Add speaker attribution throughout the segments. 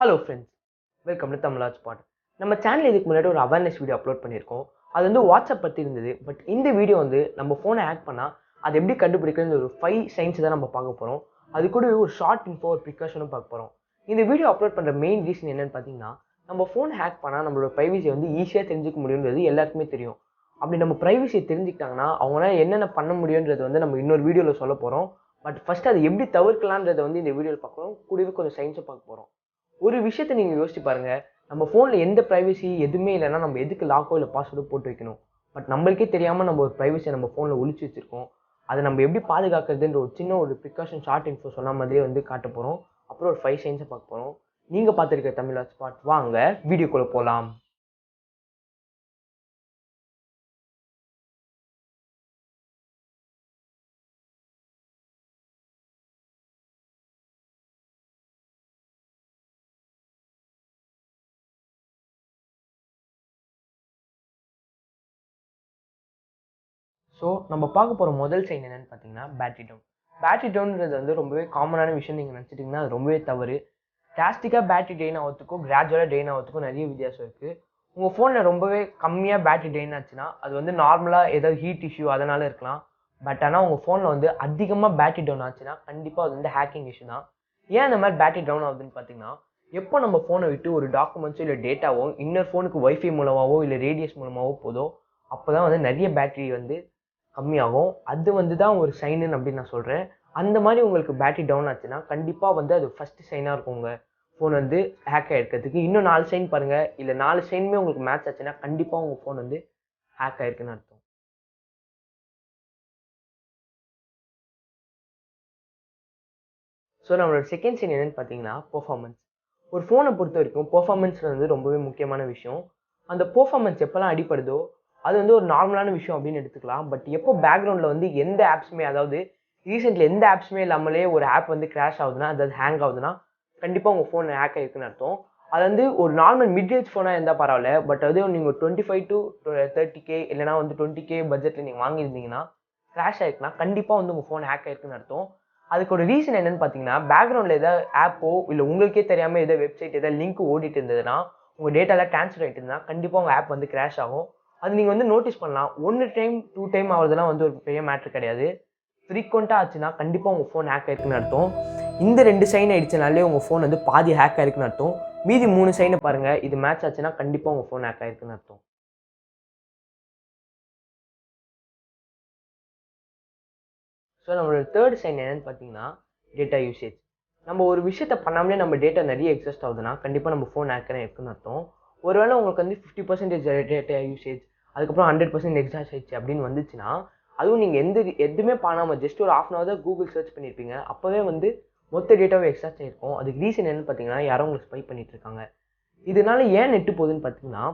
Speaker 1: Hello friends, welcome to Tamil spot. நம்ம channel இதுக்கு முன்னாடி ஒரு அவேர்னஸ் வீடியோ அப்லோட் பண்ணியிருக்கோம். அது வந்து வாட்ஸ்அப் பற்றி இருந்தது. பட் இந்த வீடியோ வந்து நம்ம ஃபோனை ஹேக் பண்ணால் அது எப்படி கண்டுபிடிக்கிறது ஒரு 5 சயின்ஸ் தான் நம்ம பார்க்க போகிறோம். அது கூட ஒரு ஷார்ட் இன்ஃபோ ஒரு ப்ரிகாஷனும் பார்க்க போகிறோம். இந்த வீடியோ அப்லோட் பண்ணுற மெயின் ரீசன் என்னன்னு பார்த்தீங்கன்னா, நம்ம ஃபோன் ஹேக் பண்ணால் நம்மளோட ப்ரைவசியை வந்து ஈஸியாக தெரிஞ்சுக்க முடியுன்றது எல்லாருக்குமே தெரியும். அப்படி நம்ம ப்ரைவசியை தெரிஞ்சுக்கிட்டாங்கன்னா அவங்களால என்னென்ன பண்ண முடியுன்றது வந்து நம்ம இன்னொரு வீடியோவில் சொல்ல போகிறோம். பட் ஃபர்ஸ்ட் அதை எப்படி தவிர்க்கலான்றதை வந்து இந்த வீடியோவில் பார்க்குறோம். கூடவே கொஞ்சம் சயின்ஸும் பார்க்க போகிறோம். ஒரு விஷயத்த நீங்க யோசிச்சு பாருங்க. நம்ம ஃபோன்ல எந்த பிரைவசி எதுவுமே இல்லைன்னா நம்ம எதுக்கு லாக்கோ இல்லை பாஸ்வேர்டோ போட்டு வைக்கணும். பட் நம்மளுக்கே தெரியாம நம்ம ஒரு பிரைவசியை நம்ம ஃபோன்ல ஒளிச்சு வச்சிருக்கோம். அதை நம்ம எப்படி பாதுகாக்கிறதுன்ற ஒரு சின்ன ஒரு ப்ரிகாஷன் ஷார்ட் இன்ஃபோ சொன்ன மாதிரியே வந்து காட்ட போறோம். அப்புறம் ஒரு 5 சயின்ஸை பார்க்க போறோம். நீங்க பார்த்துருக்க தமிழ் ஸ்பாட் வாங்க வீடியோக்குள்ள போலாம். ஸோ நம்ம பார்க்க போகிற முதல் சைன் என்னன்னு பார்த்தீங்கன்னா பேட்டரி டவுன். பேட்டரி டவுன்றது வந்து ரொம்பவே காமனான விஷயம் நீங்கள் நினச்சிட்டிங்கன்னா அது ரொம்பவே தவறு. டிராஸ்டிக்காக பேட்டரி டெயின் ஆகிறதுக்கும் கிராஜுவலாக டெயின் ஆகிறதுக்கும் நிறைய வித்தியாசம் இருக்குது. உங்கள் ஃபோனில் ரொம்பவே கம்மியாக பேட்டரி டெயின் ஆச்சுன்னா அது வந்து நார்மலாக ஏதாவது ஹீட் இஷ்யூ அதனால் இருக்கலாம். பட் ஆனால் உங்கள் ஃபோனில் வந்து அதிகமாக பேட்டரி டவுன் ஆச்சுன்னா கண்டிப்பாக அது வந்து ஹேக்கிங் இஷ்யூ தான். ஏன் அந்த மாதிரி பேட்டரி டவுன் ஆகுதுன்னு பார்த்தீங்கன்னா, எப்போ நம்ம ஃபோனை விட்டு ஒரு டாக்குமெண்ட்ஸோ இல்லை டேட்டாவோ இன்னொரு ஃபோனுக்கு வைஃபை மூலமாகவோ இல்லை ரேடியஸ் மூலமாகவோ போதோ அப்போ தான் வந்து நிறைய பேட்டரி வந்து கம்மியாகும். அது வந்து தான் ஒரு சைனுன்னு அப்படின்னு நான் சொல்கிறேன். அந்த மாதிரி உங்களுக்கு பேட்டரி டவுன் ஆச்சுன்னா கண்டிப்பாக வந்து அது ஃபஸ்ட்டு சைனாக இருக்கும் உங்கள் ஃபோன் வந்து ஹேக் ஆகிருக்கிறதுக்கு. இன்னும் 4 சைன் பாருங்கள், இல்லை 4 சைனுமே உங்களுக்கு மேட்ச் ஆச்சுன்னா கண்டிப்பாக உங்கள் ஃபோன் வந்து ஹேக் ஆகிருக்குன்னு அர்த்தம். ஸோ நம்மளோட செகண்ட் சைன் என்னென்னு பார்த்தீங்கன்னா பெர்ஃபார்மன்ஸ். ஒரு ஃபோனை பொறுத்த வரைக்கும் பெர்ஃபார்மன்ஸ் வந்து ரொம்பவே முக்கியமான விஷயம். அந்த பெர்ஃபார்மன்ஸ் எப்போல்லாம் அடிப்படுதோ அது வந்து ஒரு நார்மலான விஷயம் அப்படின்னு எடுத்துக்கலாம். பட் எப்போ பேக்ரவுண்டில் வந்து எந்த ஆப்ஸுமே, அதாவது ரீசெண்ட்லி எந்த ஆப்ஸுமே இல்லாமலே ஒரு ஆப் வந்து கிராஷ் ஆகுதுன்னா, அதாவது ஹேங் ஆகுதுன்னா கண்டிப்பாக உங்கள் ஃபோன் ஹேக் ஆகிருக்குன்னு அர்த்தம். அது வந்து ஒரு நார்மல் மிட் ரேஞ்ச் ஃபோனாக இருந்தால் பரவாயில்ல. பட் அது நீங்கள் 25 to 30K இல்லைனா வந்து 20K பட்ஜெட்டில் நீங்கள் வாங்கியிருந்தீங்கன்னா கிராஷ் ஆகிருக்குன்னா கண்டிப்பாக வந்து உங்கள் ஃபோன் ஹேக் ஆகிருக்குன்னு அர்த்தம். அதுக்கு ஒரு ரீசன் என்னன்னு பார்த்தீங்கன்னா, பேக்ரவுண்டில் ஏதாவது ஆப்போ இல்லை உங்களுக்கே தெரியாமல் ஏதாவது வெப்சைட் ஏதாவது லிங்க் ஓடிட்டு இருந்ததுன்னா, உங்கள் டேட்டாலாம் ட்ரான்ஸ்ஃபர் ஆகிட்டு இருந்தால் கண்டிப்பாக உங்கள் ஆப் வந்து கிராஷ் ஆகும். அது நீங்கள் வந்து நோட்டீஸ் பண்ணலாம். 1 டைம் 2 டைம் ஆகுறதுலாம் வந்து ஒரு பெரிய மேட்ரு கிடையாது. ஃப்ரீக்வெண்ட்டாக ஆச்சுன்னா கண்டிப்பாக உங்கள் ஃபோன் ஹேக் ஆகிருக்குன்னு அர்த்தம். இந்த 2 சைன் ஆயிடுச்சுனாலே உங்கள் ஃபோன் வந்து பாதி ஹேக் ஆகிருக்குன்னு அர்த்தம். மீதி 3 சைனை பாருங்கள், இது மேட்ச் ஆச்சுன்னா கண்டிப்பாக உங்கள் ஃபோன் ஹேக் ஆகிருக்குன்னு அர்த்தம். ஸோ நம்மளோட தேர்ட் சைன் என்னன்னு பார்த்தீங்கன்னா டேட்டா யூசேஜ். நம்ம ஒரு விஷயத்த பண்ணாமலே நம்ம டேட்டா நிறைய எக்ஸஸ்ட் ஆகுதுன்னா கண்டிப்பாக நம்ம ஃபோன் ஹேக் இருக்குன்னு அர்த்தம். ஒருவேளை உங்களுக்கு வந்து 50% டேட்டா யூசேஜ் அதுக்கப்புறம் 100% எக்ஸாஸ்ட் ஆயிடுச்சு அப்படின்னு வந்துச்சுன்னா, அதுவும் நீங்கள் எதுவுமே பண்ணாமல் ஜஸ்ட் ஒரு 1/2 hour தான் கூகுள் சர்ச் பண்ணியிருப்பீங்க. அப்போவே வந்து மொத்த டேட்டாவே எக்ஸாஸ்ட் ஆகிருக்கும். அதுக்கு ரீசன் என்னன்னு பார்த்தீங்கன்னா, யாரோ உங்களுக்கு ஸ்பை பண்ணிட்டு இருக்காங்க. இதனால ஏன் நெட்டு போகுதுன்னு பார்த்தீங்கன்னா,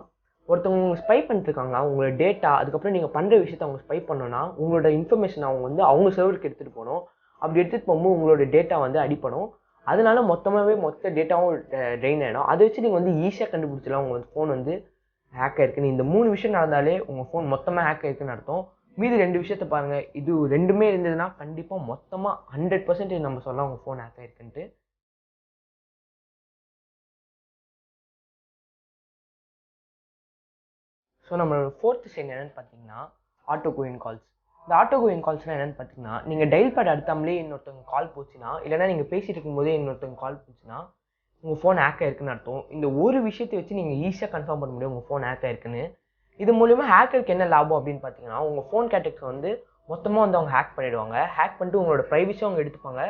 Speaker 1: ஒருத்தவங்க உங்களை ஸ்பை பண்ணிட்டுருக்காங்க. உங்களோட டேட்டா அதுக்கப்புறம் நீங்கள் பண்ணுற விஷயத்த அவங்க ஸ்பை பண்ணோன்னா உங்களோட இன்ஃபர்மேஷன் அவங்க வந்து அவங்க சர்வருக்கு எடுத்துகிட்டு போகணும். அப்படி எடுத்துகிட்டு போகும்போது உங்களோட டேட்டா வந்து அடிப்படும். அதனால மொத்த டேட்டாவும் ட்ரெயின் ஆகிடும். அதை வச்சு நீங்கள் வந்து ஈஸியாக கண்டுபிடிச்சலாம் உங்கள் ஃபோன் வந்து ஹேக் ஆயிருக்குன்னு. இந்த 3 விஷயம் நடந்தாலே உங்கள் ஃபோன் மொத்தமாக ஹேக் ஆயிருக்குன்னு அர்த்தம். மீதி 2 விஷயத்த பாருங்கள். இது 2மே இருந்ததுன்னா கண்டிப்பாக மொத்தமாக 100% நம்ம சொல்லலாம் உங்கள் ஃபோன் ஹேக் ஆயிருக்குன்ட்டு. ஸோ நம்மளோட ஃபோர்த் சைன் என்னென்னு பார்த்தீங்கன்னா ஆட்டோ கோயிங் கால்ஸ். இந்த ஆட்டோ கோயிங் கால்ஸ்னால் என்னென்னு பார்த்தீங்கன்னா, நீங்கள் டயல் பேட் அழுத்தாமலே இன்னொருத்தவங்க கால் போச்சுன்னா, இல்லைனா நீங்கள் பேசிகிட்டு இருக்கும்போதே இன்னொருத்தவங்க கால் போச்சுன்னா உங்கள் ஃபோன் ஹேக் ஆயிருக்குன்னு அர்த்தம். இந்த ஒரு விஷயத்தை வச்சு நீங்கள் ஈஸியாக கன்ஃபார்ம் பண்ண முடியும் உங்கள் ஃபோன் ஹேக் ஆயிருக்குன்னு. இது மூலிமா ஹேக்கருக்கு என்ன லாபம் அப்படின்னு பார்த்தீங்கன்னா, உங்கள் ஃபோன் கேட்டக்ஸ் வந்து மொத்தமாக வந்து அவங்க ஹேக் பண்ணிவிடுவாங்க. ஹேக் பண்ணிட்டு உங்களோட ப்ரைவசியும் அவங்க எடுத்துப்பாங்க.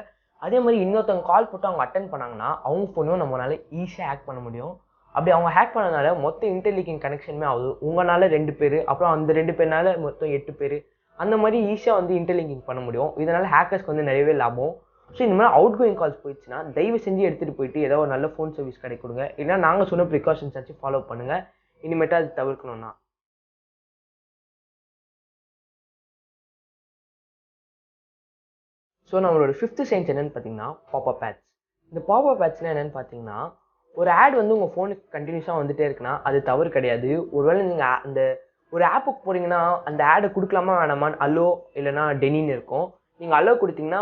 Speaker 1: அதே மாதிரி இன்னொருத்தவங்க கால் போட்டு அவங்க அட்டன் பண்ணாங்கன்னா அவங்க ஃபோனையும் நம்மளால ஈஸியாக ஹேக் பண்ண முடியும். அப்படி அவங்க ஹேக் பண்ணனால மொத்த இன்டர்லீக்கிங் கனெக்ஷனுமே ஆகுது. உங்களால் 2 பேர், அப்புறம் அந்த 2 பேர்னால மொத்தம் 8 பேர், அந்த மாதிரி ஈஸியாக வந்து இன்டர்லிங்கிங் பண்ண முடியும். இதனால் ஹேக்கர்ஸ்க்கு வந்து நிறையவே லாபம். ஸோ இந்த மாதிரி அவுட் கோயிங் கால்ஸ் போயிடுச்சுன்னா தயவு செஞ்சு எடுத்துகிட்டு போயிட்டு ஏதோ ஒரு நல்ல ஃபோன் சர்வீஸ் கடை கொடுங்க. இல்லைனா நாங்கள் சொன்ன ப்ரிகாஷன்ஸ் வச்சு ஃபாலோ பண்ணுங்கள். இனிமேட்டு அது தவிர்க்கணும்னா. ஸோ நம்மளோட 5th சைன்ஸ் என்னென்னு பார்த்தீங்கன்னா பாப்அப் ஆட்ஸ். இந்த பாப்அப் ஆட்ஸ்னால் என்னென்னு பார்த்தீங்கன்னா, ஒரு ஆட் வந்து உங்கள் ஃபோனுக்கு கண்டினியூஸாக வந்துகிட்டே இருக்குன்னா அது தவறு கிடையாது. ஒருவேளை நீங்கள் அந்த ஒரு ஆப்புக்கு போகிறீங்கன்னா அந்த ஆடை கொடுக்கலாமா வேணாமான்னு அல்லோ இல்லைனா டெனின்னு இருக்கும். நீங்கள் அல்லோ கொடுத்தீங்கன்னா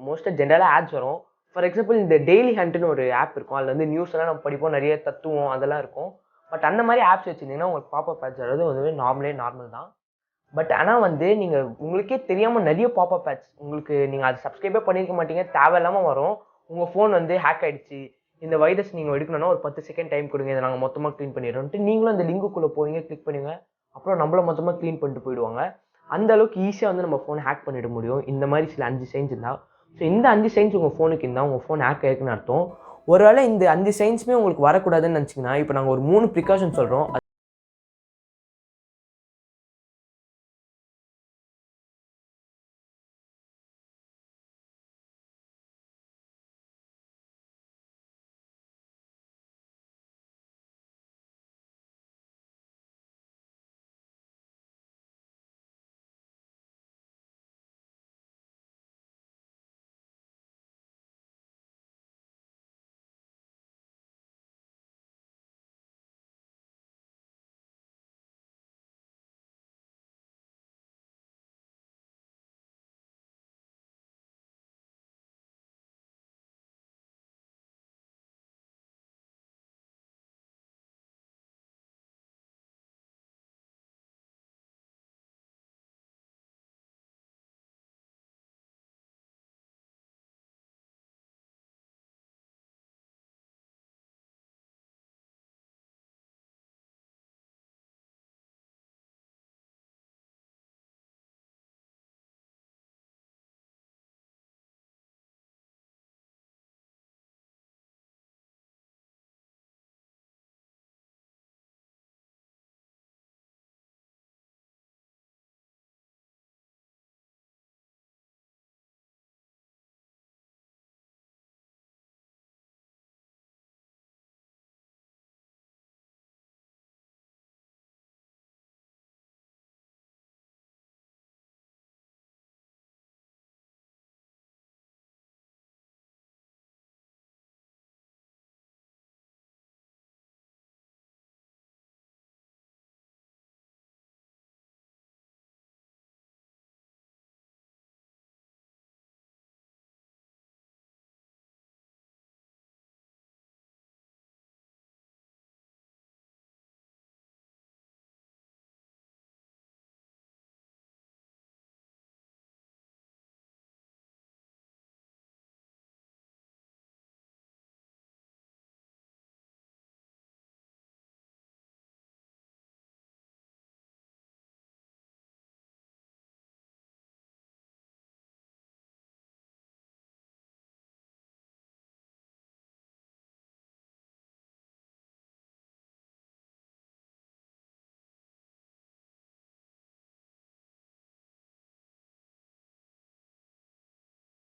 Speaker 1: மோஸ்ட்டாக ஜென்ரலாக ஆட்ஸ் வரும். ஃபார் எக்ஸாம்பிள் இந்த டெய்லி ஹண்ட்னு ஒரு ஆப் இருக்கும். அதில் வந்து நியூஸ் எல்லாம் நம்ம படிப்போம், நிறைய தத்துவம் அதெல்லாம் இருக்கும். பட் அந்த மாதிரி ஆப்ஸ் வச்சுருந்தீங்கன்னா உங்களுக்கு பாப்பப் ஆட்ஸ் வர்றது வந்து நார்மல் தான். பட் ஆனால் வந்து நீங்கள் உங்களுக்கே தெரியாமல் நிறைய பாப்பப் ஆட்ஸ் உங்களுக்கு நீங்கள் அதை சப்ஸ்கிரைபே பண்ணியிருக்க மாட்டீங்க, தேவையில்லாமல் வரும். உங்கள் ஃபோன் வந்து ஹேக் ஆகிடுச்சு, இந்த வைரஸ் நீங்கள் எடுக்கணும்னா ஒரு 10 செகண்ட் டைம் கொடுங்க, இதை நாங்கள் மொத்தமாக க்ளீன் பண்ணிடுறோன்ட்டு நீங்களும் அந்த லிங்குக்குள்ளே போவீங்க, கிளிக் பண்ணுவீங்க, அப்புறம் நம்மள மொத்தமாக க்ளீன் பண்ணிட்டு போயிடுவாங்க. அந்த அளவுக்கு ஈஸியாக வந்து நம்ம ஃபோனை ஹேக் பண்ணிட முடியும் இந்த மாதிரி சில 5 சைன்ஸ் இருந்தால். ஸோ இந்த 5 சைன்ஸ் உங்கள் ஃபோனுக்கு இருந்தால் உங்கள் ஃபோன் ஹேக் ஆகிருக்குன்னு அர்த்தம். ஒருவேளை இந்த 5 சைன்ஸுமே உங்களுக்கு வரக்கூடாதுன்னு நினச்சிங்கன்னா இப்போ நாங்கள் ஒரு 3 ப்ரிகாஷன் சொல்கிறோம்.